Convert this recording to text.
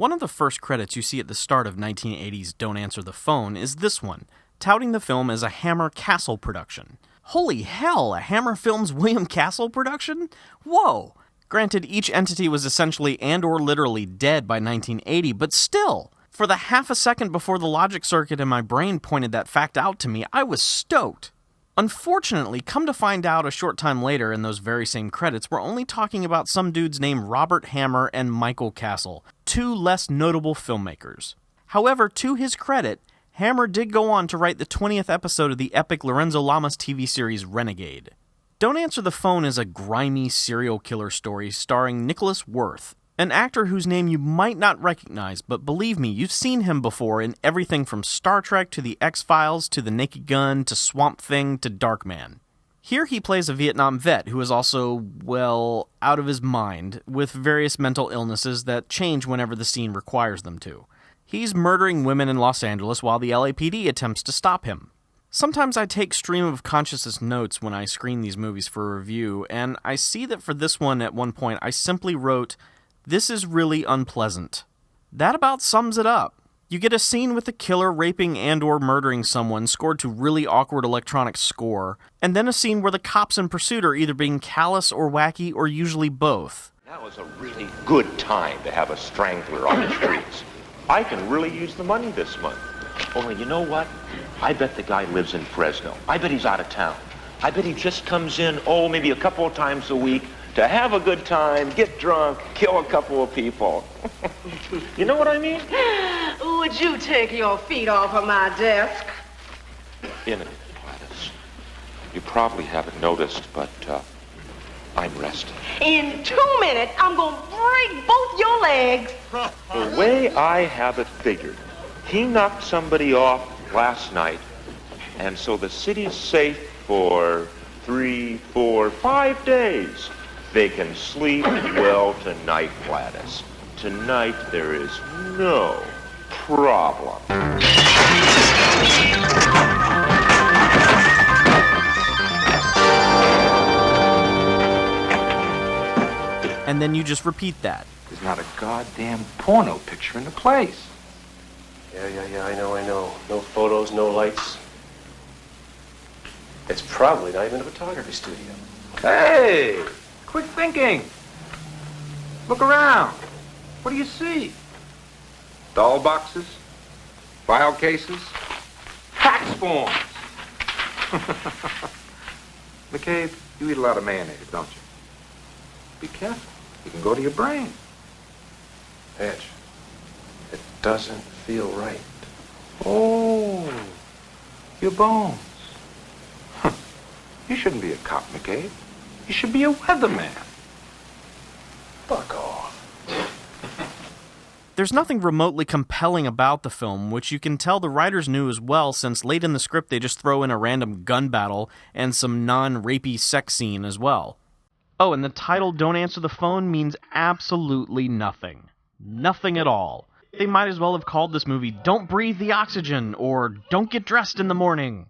One of the first credits you see at the start of 1980's Don't Answer the Phone is this one, touting the film as a Hammer Castle production. Holy hell, a Hammer Films William Castle production? Whoa! Granted, each entity was essentially and or literally dead by 1980, but still! For the half a second before the logic circuit in my brain pointed that fact out to me, I was stoked. Unfortunately, come to find out a short time later in those very same credits, we're only talking about some dudes named Robert Hammer and Michael Castle, two less notable filmmakers. However, to his credit, Hammer did go on to write the 20th episode of the epic Lorenzo Lamas TV series Renegade. Don't Answer the Phone is a grimy serial killer story starring Nicholas Worth, an actor whose name you might not recognize, but believe me, you've seen him before in everything from Star Trek to The X-Files to The Naked Gun to Swamp Thing to Darkman. Here he plays a Vietnam vet who is also, well, out of his mind, with various mental illnesses that change whenever the scene requires them to. He's murdering women in Los Angeles while the LAPD attempts to stop him. Sometimes I take stream of consciousness notes when I screen these movies for review, and I see that for this one at one point I simply wrote, "This is really unpleasant." That about sums it up. You get a scene with the killer raping and or murdering someone scored to really awkward electronic score, and then a scene where the cops in pursuit are either being callous or wacky or usually both. That was a really good time to have a strangler on the streets. I can really use the money this month. Only you know what? I bet the guy lives in Fresno. I bet he's out of town. I bet he just comes in, maybe a couple of times a week, to have a good time, get drunk, kill a couple of people. You know what I mean? Would you take your feet off of my desk? In a minute, Gladys. You probably haven't noticed, but I'm resting. In 2 minutes, I'm gonna break both your legs. The way I have it figured, he knocked somebody off last night, and so the city's safe for 3, 4, 5 days. They can sleep well tonight, Gladys. Tonight there is no problem. And then you just repeat that. There's not a goddamn porno picture in the place. Yeah, I know. No photos, no lights. It's probably not even a photography studio. Hey! Quick thinking. Look around. What do you see? Doll boxes? File cases? Tax forms? McCabe, you eat a lot of mayonnaise, don't you? Be careful. You can go to your brain. Edge, it doesn't feel right. Oh, your bones. Huh. You shouldn't be a cop, McCabe. You should be a weatherman. Fuck off. There's nothing remotely compelling about the film, which you can tell the writers knew as well, since late in the script they just throw in a random gun battle and some non-rapey sex scene as well. Oh, and the title Don't Answer the Phone means absolutely nothing. Nothing at all. They might as well have called this movie Don't Breathe the Oxygen or Don't Get Dressed in the Morning.